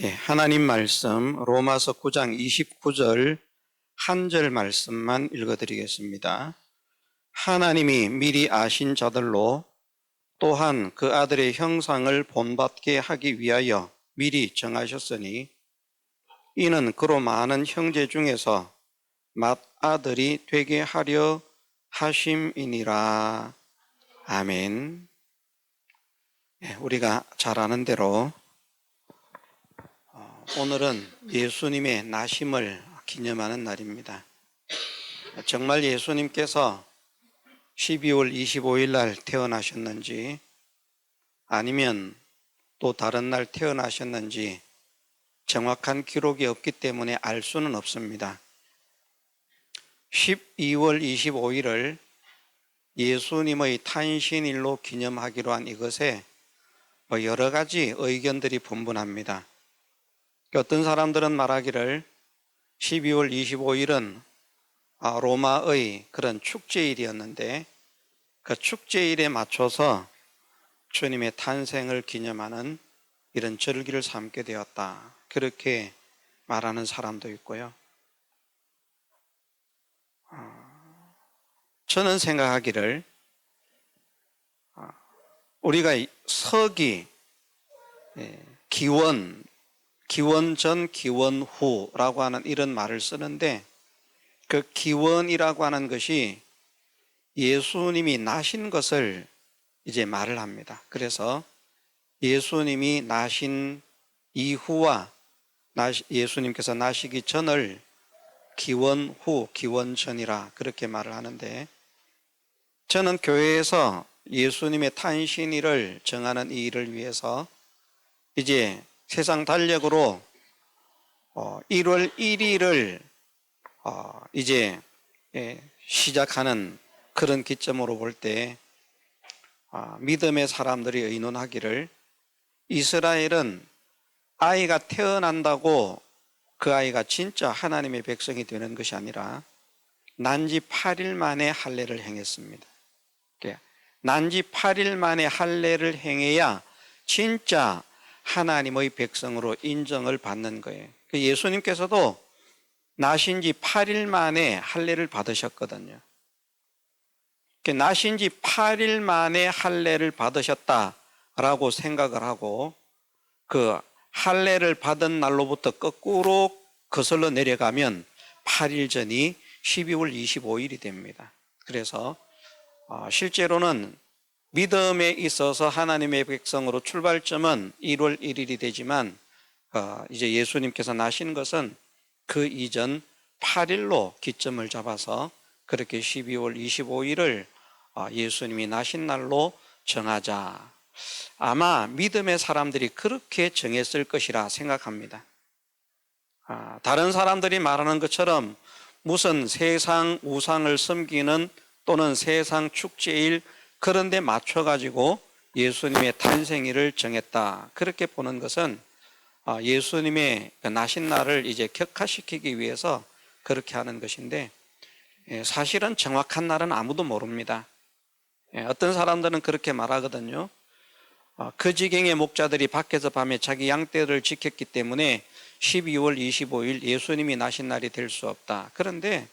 하나님 말씀 로마서 9장 29절 한 절 말씀만 읽어드리겠습니다. 하나님이 미리 아신 자들로 또한 그 아들의 형상을 본받게 하기 위하여 미리 정하셨으니 이는 그로 많은 형제 중에서 맏아들이 되게 하려 하심이니라. 아멘. 우리가 잘 아는 대로 오늘은 예수님의 나심을 기념하는 날입니다. 정말 예수님께서 12월 25일 날 태어나셨는지 아니면 또 다른 날 태어나셨는지 정확한 기록이 없기 때문에 알 수는 없습니다. 12월 25일을 예수님의 탄신일로 기념하기로 한 이것에 여러 가지 의견들이 분분합니다. 어떤 사람들은 말하기를 12월 25일은 로마의 그런 축제일이었는데 그 축제일에 맞춰서 주님의 탄생을 기념하는 이런 절기를 삼게 되었다, 그렇게 말하는 사람도 있고요. 저는 생각하기를 우리가 서기, 기원 전 기원 후라고 하는 이런 말을 쓰는데 그 기원이라고 하는 것이 예수님이 나신 것을 이제 말을 합니다. 그래서 예수님이 나신 이후와 예수님께서 나시기 전을 기원 후, 기원 전이라 그렇게 말을 하는데, 저는 교회에서 예수님의 탄신일을 정하는 이 일을 위해서 이제 세상 달력으로 1월 1일을 이제 시작하는 그런 기점으로 볼 때 믿음의 사람들이 의논하기를 이스라엘은 아이가 태어난다고 그 아이가 진짜 하나님의 백성이 되는 것이 아니라 난지 8일 만에 할례를 행했습니다. 난지 8일 만에 할례를 행해야 진짜 하나님의 백성으로 인정을 받는 거예요. 예수님께서도 나신 지 8일 만에 할례를 받으셨거든요. 나신 지 8일 만에 할례를 받으셨다라고 생각을 하고 그 할례를 받은 날로부터 거꾸로 거슬러 내려가면 8일 전이 12월 25일이 됩니다. 그래서 실제로는 믿음에 있어서 하나님의 백성으로 출발점은 1월 1일이 되지만 이제 예수님께서 나신 것은 그 이전 8일로 기점을 잡아서 그렇게 12월 25일을 예수님이 나신 날로 정하자, 아마 믿음의 사람들이 그렇게 정했을 것이라 생각합니다. 다른 사람들이 말하는 것처럼 무슨 세상 우상을 섬기는 또는 세상 축제일 그런 데 맞춰가지고 예수님의 탄생일을 정했다, 그렇게 보는 것은 예수님의 나신 날을 이제 격화시키기 위해서 그렇게 하는 것인데, 사실은 정확한 날은 아무도 모릅니다. 어떤 사람들은 그렇게 말하거든요. 그 지경의 목자들이 밖에서 밤에 자기 양떼를 지켰기 때문에 12월 25일 예수님이 나신 날이 될 수 없다. 그런데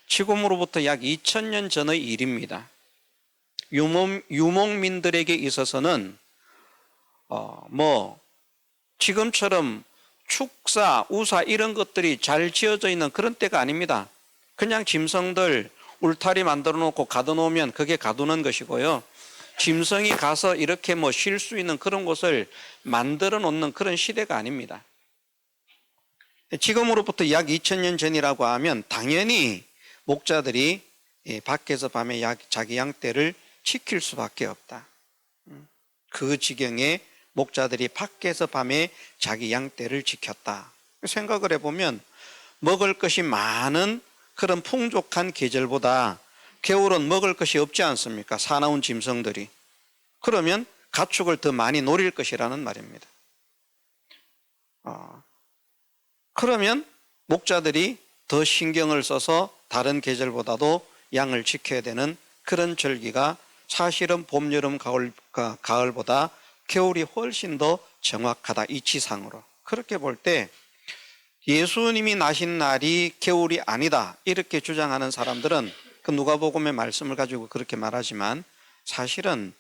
지금으로부터 약 2000년 전의 일입니다. 유목민들에게 있어서는 지금처럼 축사, 우사 이런 것들이 잘 지어져 있는 그런 때가 아닙니다. 그냥 짐승들 울타리 만들어 놓고 가둬놓으면 그게 가두는 것이고요, 짐승이 가서 이렇게 쉴 수 있는 그런 곳을 만들어 놓는 그런 시대가 아닙니다. 지금으로부터 약 2000년 전이라고 하면 당연히 목자들이 밖에서 밤에 자기 양떼를 지킬 수밖에 없다. 그 지경에 목자들이 밖에서 밤에 자기 양떼를 지켰다. 생각을 해보면 먹을 것이 많은 그런 풍족한 계절보다 겨울은 먹을 것이 없지 않습니까? 사나운 짐승들이. 그러면 가축을 더 많이 노릴 것이라는 말입니다. 그러면 목자들이 더 신경을 써서 다른 계절보다도 양을 지켜야 되는 그런 절기가 사실은 봄, 여름, 가을보다 겨울이 훨씬 더 정확하다, 이치상으로. 그렇게 볼 때 예수님이 나신 날이 겨울이 아니다 이렇게 주장하는 사람들은 그 누가복음의 말씀을 가지고 그렇게 말하지만 사실은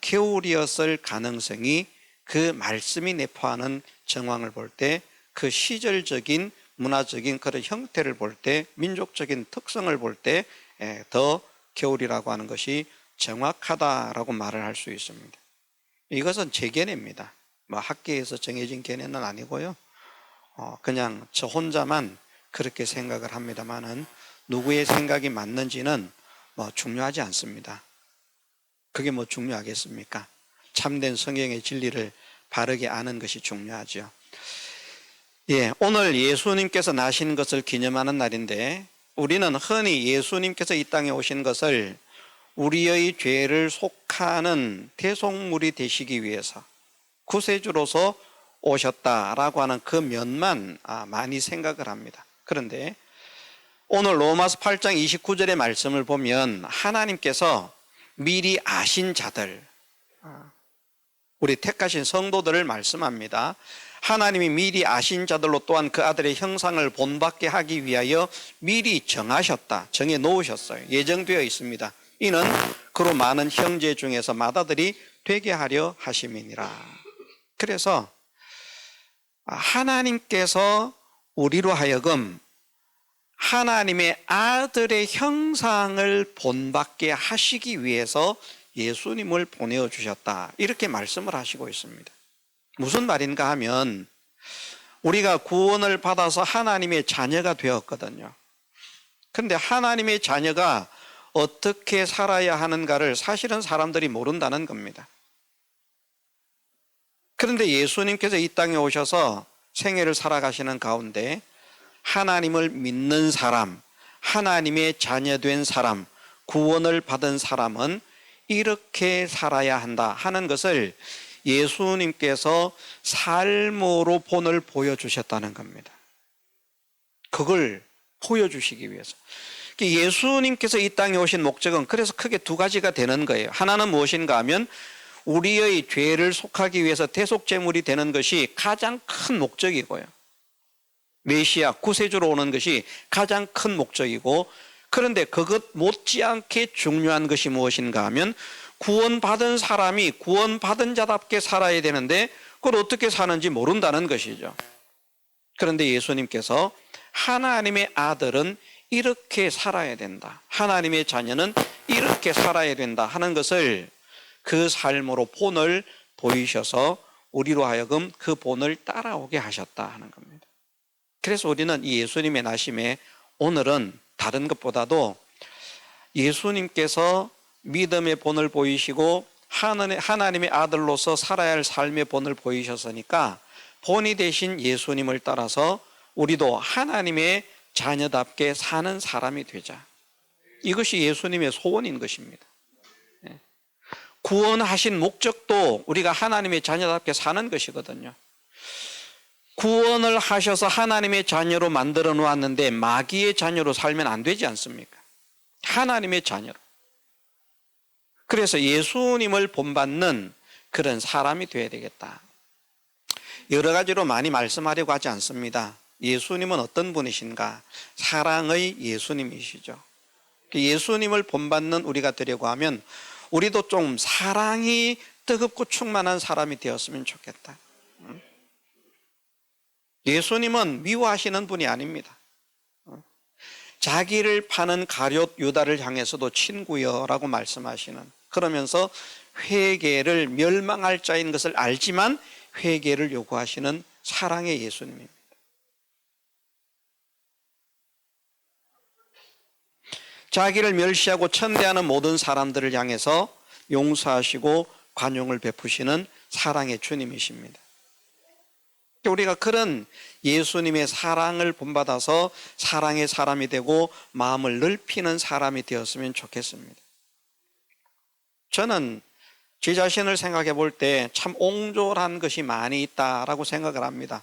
겨울이었을 가능성이 그 말씀이 내포하는 정황을 볼 때 그 시절적인 문화적인 그런 형태를 볼 때 민족적인 특성을 볼 때 더 겨울이라고 하는 것이 정확하다라고 말을 할 수 있습니다. 이것은 제 견해입니다. 뭐 학계에서 정해진 견해는 아니고요. 그냥 저 혼자만 그렇게 생각을 합니다만은 누구의 생각이 맞는지는 뭐 중요하지 않습니다. 그게 뭐 중요하겠습니까? 참된 성경의 진리를 바르게 아는 것이 중요하죠. 예, 오늘 예수님께서 나신 것을 기념하는 날인데 우리는 흔히 예수님께서 이 땅에 오신 것을 우리의 죄를 속하는 대속물이 되시기 위해서 구세주로서 오셨다라고 하는 그 면만 많이 생각을 합니다. 그런데 오늘 로마서 8장 29절의 말씀을 보면 하나님께서 미리 아신 자들, 우리 택하신 성도들을 말씀합니다. 하나님이 미리 아신 자들로 또한 그 아들의 형상을 본받게 하기 위하여 미리 정하셨다, 정해 놓으셨어요. 예정되어 있습니다. 이는 그로 많은 형제 중에서 맏아들이 되게 하려 하심이니라. 그래서 하나님께서 우리로 하여금 하나님의 아들의 형상을 본받게 하시기 위해서 예수님을 보내주셨다 이렇게 말씀을 하시고 있습니다. 무슨 말인가 하면 우리가 구원을 받아서 하나님의 자녀가 되었거든요. 그런데 하나님의 자녀가 어떻게 살아야 하는가를 사실은 사람들이 모른다는 겁니다. 그런데 예수님께서 이 땅에 오셔서 생애를 살아가시는 가운데 하나님을 믿는 사람, 하나님의 자녀된 사람, 구원을 받은 사람은 이렇게 살아야 한다 하는 것을 예수님께서 삶으로 본을 보여주셨다는 겁니다. 그걸 보여주시기 위해서. 예수님께서 이 땅에 오신 목적은 그래서 크게 두 가지가 되는 거예요. 하나는 무엇인가 하면 우리의 죄를 속하기 위해서 대속제물이 되는 것이 가장 큰 목적이고요. 메시아 구세주로 오는 것이 가장 큰 목적이고, 그런데 그것 못지않게 중요한 것이 무엇인가 하면 구원받은 사람이 구원받은 자답게 살아야 되는데 그걸 어떻게 사는지 모른다는 것이죠. 그런데 예수님께서 하나님의 아들은 이렇게 살아야 된다, 하나님의 자녀는 이렇게 살아야 된다 하는 것을 그 삶으로 본을 보이셔서 우리로 하여금 그 본을 따라오게 하셨다 하는 겁니다. 그래서 우리는 이 예수님의 나심에 오늘은 다른 것보다도 예수님께서 믿음의 본을 보이시고 하나님의 아들로서 살아야 할 삶의 본을 보이셨으니까 본이 되신 예수님을 따라서 우리도 하나님의 자녀답게 사는 사람이 되자. 이것이 예수님의 소원인 것입니다. 구원하신 목적도 우리가 하나님의 자녀답게 사는 것이거든요. 구원을 하셔서 하나님의 자녀로 만들어 놓았는데 마귀의 자녀로 살면 안 되지 않습니까? 하나님의 자녀로. 그래서 예수님을 본받는 그런 사람이 되어야 되겠다. 여러 가지로 많이 말씀하려고 하지 않습니다. 예수님은 어떤 분이신가? 사랑의 예수님이시죠. 예수님을 본받는 우리가 되려고 하면 우리도 좀 사랑이 뜨겁고 충만한 사람이 되었으면 좋겠다. 예수님은 미워하시는 분이 아닙니다. 자기를 파는 가룟 유다를 향해서도 친구여라고 말씀하시는, 그러면서 회개를 멸망할 자인 것을 알지만 회개를 요구하시는 사랑의 예수님입니다. 자기를 멸시하고 천대하는 모든 사람들을 향해서 용서하시고 관용을 베푸시는 사랑의 주님이십니다. 우리가 그런 예수님의 사랑을 본받아서 사랑의 사람이 되고 마음을 넓히는 사람이 되었으면 좋겠습니다. 저는 제 자신을 생각해 볼 때 참 옹졸한 것이 많이 있다라고 생각을 합니다.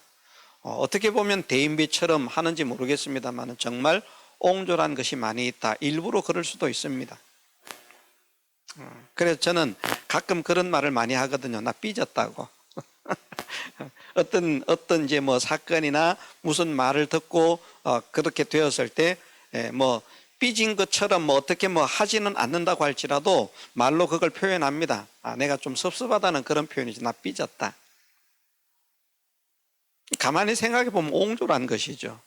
어떻게 보면 대인배처럼 하는지 모르겠습니다만 정말 옹졸한 것이 많이 있다. 일부러 그럴 수도 있습니다. 그래서 저는 가끔 그런 말을 많이 하거든요. 나 삐졌다고. 어떤 이제 뭐 사건이나 무슨 말을 듣고 그렇게 되었을 때 뭐 삐진 것처럼 뭐 어떻게 뭐 하지는 않는다고 할지라도 말로 그걸 표현합니다. 내가 좀 섭섭하다는 그런 표현이지. 나 삐졌다. 가만히 생각해 보면 옹졸한 것이죠.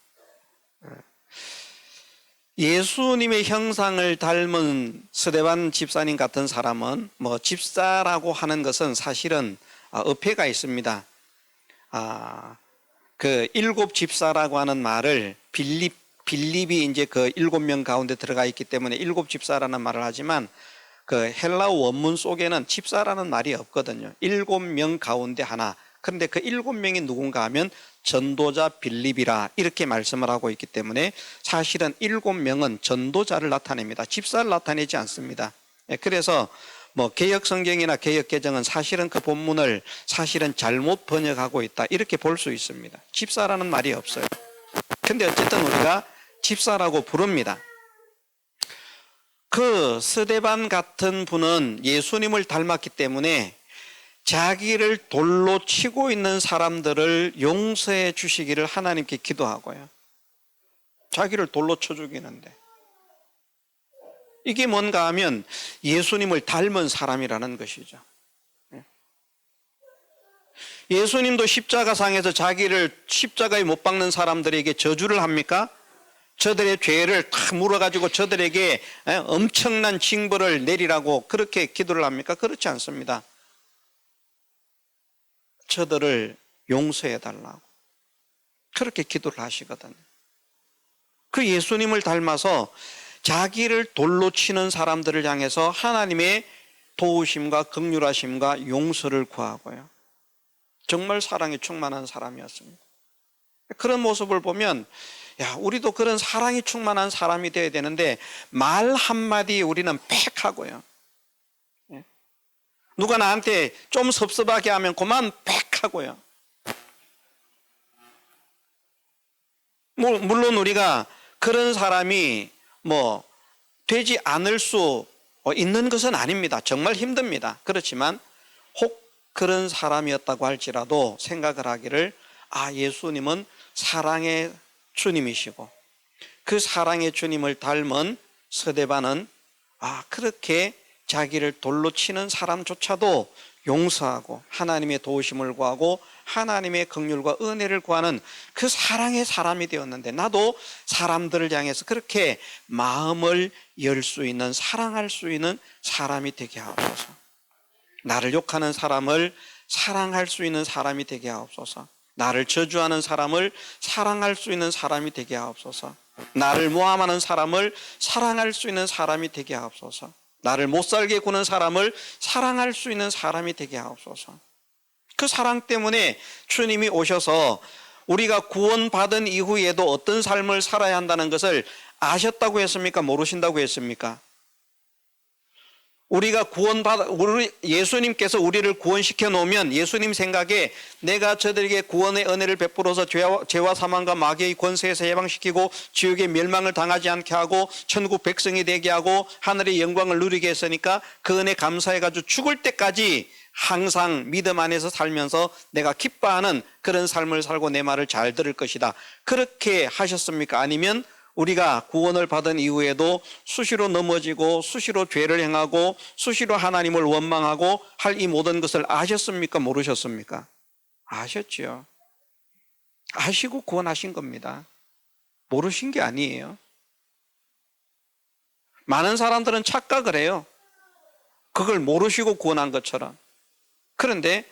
예수님의 형상을 닮은 스데반 집사님 같은 사람은 뭐 집사라고 하는 것은 사실은 어폐가 있습니다. 그 일곱 집사라고 하는 말을 빌립이 이제 그 7명 가운데 들어가 있기 때문에 일곱 집사라는 말을 하지만 그 헬라어 원문 속에는 집사라는 말이 없거든요. 7명 가운데 하나. 그런데 그 7명이 누군가 하면 전도자 빌립이라 이렇게 말씀을 하고 있기 때문에 사실은 7명은 전도자를 나타냅니다. 집사를 나타내지 않습니다. 그래서 뭐 개역 성경이나 개역 개정은 사실은 그 본문을 사실은 잘못 번역하고 있다 이렇게 볼 수 있습니다. 집사라는 말이 없어요. 근데 어쨌든 우리가 집사라고 부릅니다. 그 스데반 같은 분은 예수님을 닮았기 때문에 자기를 돌로 치고 있는 사람들을 용서해 주시기를 하나님께 기도하고요. 자기를 돌로 쳐 죽이는데 이게 뭔가 하면 예수님을 닮은 사람이라는 것이죠. 예수님도 십자가상에서 자기를 십자가에 못 박는 사람들에게 저주를 합니까? 저들의 죄를 탁 물어가지고 저들에게 엄청난 징벌을 내리라고 그렇게 기도를 합니까? 그렇지 않습니다. 저들을 용서해 달라고 그렇게 기도를 하시거든요. 그 예수님을 닮아서 자기를 돌로 치는 사람들을 향해서 하나님의 도우심과 긍휼하심과 용서를 구하고요. 정말 사랑에 충만한 사람이었습니다. 그런 모습을 보면 우리도 그런 사랑이 충만한 사람이 되어야 되는데 말 한마디 우리는 팩 하고요. 누가 나한테 좀 섭섭하게 하면 그만 팩 하고요. 물론 우리가 그런 사람이 뭐 되지 않을 수 있는 것은 아닙니다. 정말 힘듭니다. 그렇지만 혹 그런 사람이었다고 할지라도 생각을 하기를 예수님은 사랑의 주님이시고 그 사랑의 주님을 닮은 스데반은 그렇게 자기를 돌로 치는 사람조차도 용서하고 하나님의 도우심을 구하고 하나님의 긍휼과 은혜를 구하는 그 사랑의 사람이 되었는데 나도 사람들을 향해서 그렇게 마음을 열 수 있는 사랑할 수 있는 사람이 되게 하옵소서. 나를 욕하는 사람을 사랑할 수 있는 사람이 되게 하옵소서. 나를 저주하는 사람을 사랑할 수 있는 사람이 되게 하옵소서. 나를 모함하는 사람을 사랑할 수 있는 사람이 되게 하옵소서. 나를 못살게 구는 사람을 사랑할 수 있는 사람이 되게 하옵소서. 그 사랑 때문에 주님이 오셔서 우리가 구원받은 이후에도 어떤 삶을 살아야 한다는 것을 아셨다고 했습니까? 모르신다고 했습니까? 우리가 예수님께서 우리를 구원시켜 놓으면 예수님 생각에 내가 저들에게 구원의 은혜를 베풀어서 죄와 사망과 마귀의 권세에서 해방시키고 지옥의 멸망을 당하지 않게 하고 천국 백성이 되게 하고 하늘의 영광을 누리게 했으니까 그 은혜 감사해가지고 죽을 때까지 항상 믿음 안에서 살면서 내가 기뻐하는 그런 삶을 살고 내 말을 잘 들을 것이다. 그렇게 하셨습니까? 아니면 우리가 구원을 받은 이후에도 수시로 넘어지고 수시로 죄를 행하고 수시로 하나님을 원망하고 할 이 모든 것을 아셨습니까? 모르셨습니까? 아셨지요. 아시고 구원하신 겁니다. 모르신 게 아니에요. 많은 사람들은 착각을 해요. 그걸 모르시고 구원한 것처럼. 그런데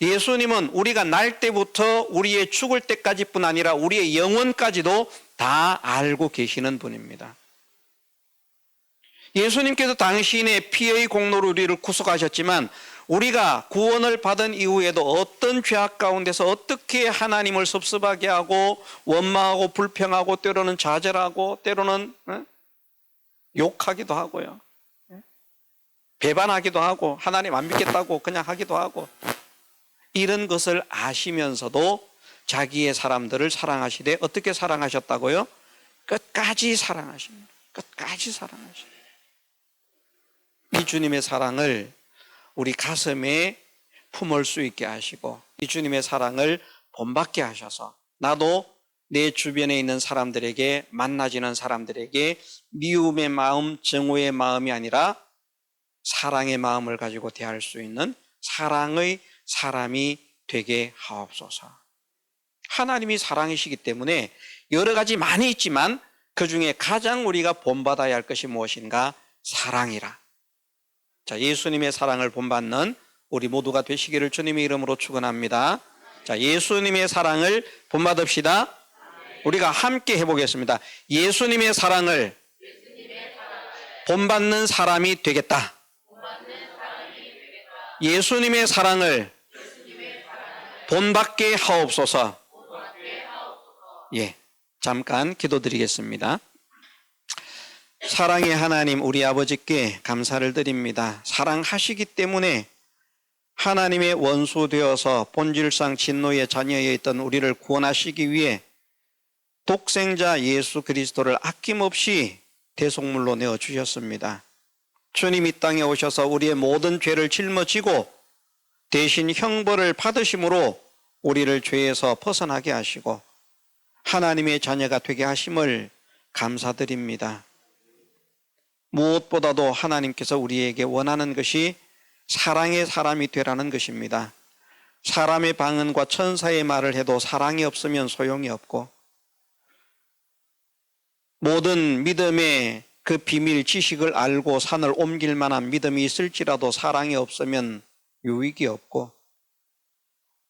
예수님은 우리가 날 때부터 우리의 죽을 때까지뿐 아니라 우리의 영원까지도 다 알고 계시는 분입니다. 예수님께서 당신의 피의 공로로 우리를 구속하셨지만 우리가 구원을 받은 이후에도 어떤 죄악 가운데서 어떻게 하나님을 섭섭하게 하고 원망하고 불평하고 때로는 좌절하고 때로는 욕하기도 하고요. 배반하기도 하고 하나님 안 믿겠다고 그냥 하기도 하고 이런 것을 아시면서도 자기의 사람들을 사랑하시되 어떻게 사랑하셨다고요? 끝까지 사랑하십니다. 끝까지 사랑하십니다. 이 주님의 사랑을 우리 가슴에 품을 수 있게 하시고 이 주님의 사랑을 본받게 하셔서 나도 내 주변에 있는 사람들에게, 만나지는 사람들에게 미움의 마음, 증오의 마음이 아니라 사랑의 마음을 가지고 대할 수 있는 사랑의 사람이 되게 하옵소서. 하나님이 사랑이시기 때문에 여러 가지 많이 있지만 그 중에 가장 우리가 본받아야 할 것이 무엇인가? 사랑이라. 자, 예수님의 사랑을 본받는 우리 모두가 되시기를 주님의 이름으로 축원합니다. 자, 예수님의 사랑을 본받읍시다. 우리가 함께 해보겠습니다. 예수님의 사랑을 본받는 사람이 되겠다. 예수님의 사랑을 본받게 하옵소서. 예, 잠깐 기도드리겠습니다. 사랑의 하나님, 우리 아버지께 감사를 드립니다. 사랑하시기 때문에 하나님의 원수 되어서 본질상 진노의 자녀에 있던 우리를 구원하시기 위해 독생자 예수 그리스도를 아낌없이 대속물로 내어주셨습니다. 주님 이 땅에 오셔서 우리의 모든 죄를 짊어지고 대신 형벌을 받으심으로 우리를 죄에서 벗어나게 하시고 하나님의 자녀가 되게 하심을 감사드립니다. 무엇보다도 하나님께서 우리에게 원하는 것이 사랑의 사람이 되라는 것입니다. 사람의 방언과 천사의 말을 해도 사랑이 없으면 소용이 없고 모든 믿음의 그 비밀 지식을 알고 산을 옮길 만한 믿음이 있을지라도 사랑이 없으면 유익이 없고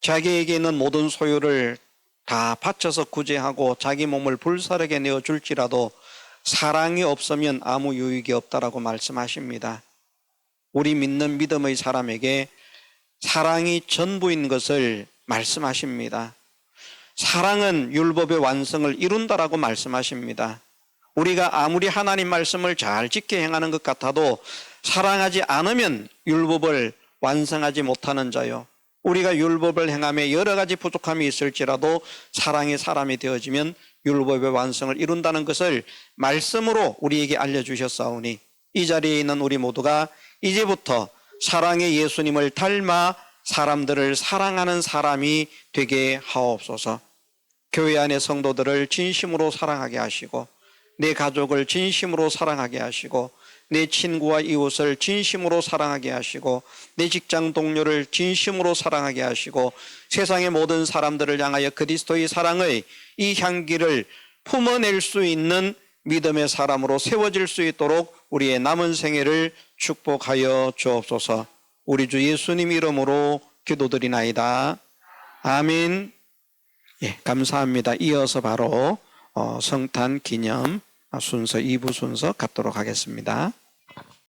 자기에게 있는 모든 소유를 다 바쳐서 구제하고 자기 몸을 불사르게 내어줄지라도 사랑이 없으면 아무 유익이 없다라고 말씀하십니다. 우리 믿는 믿음의 사람에게 사랑이 전부인 것을 말씀하십니다. 사랑은 율법의 완성을 이룬다라고 말씀하십니다. 우리가 아무리 하나님 말씀을 잘 지켜 행하는 것 같아도 사랑하지 않으면 율법을 완성하지 못하는 자요, 우리가 율법을 행함에 여러 가지 부족함이 있을지라도 사랑의 사람이 되어지면 율법의 완성을 이룬다는 것을 말씀으로 우리에게 알려주셨사오니 이 자리에 있는 우리 모두가 이제부터 사랑의 예수님을 닮아 사람들을 사랑하는 사람이 되게 하옵소서. 교회 안의 성도들을 진심으로 사랑하게 하시고 내 가족을 진심으로 사랑하게 하시고 내 친구와 이웃을 진심으로 사랑하게 하시고 내 직장 동료를 진심으로 사랑하게 하시고 세상의 모든 사람들을 향하여 그리스도의 사랑의 이 향기를 품어낼 수 있는 믿음의 사람으로 세워질 수 있도록 우리의 남은 생애를 축복하여 주옵소서. 우리 주 예수님 이름으로 기도드리나이다. 아멘. 예, 감사합니다. 이어서 바로 성탄 기념 순서 2부 순서 갖도록 하겠습니다.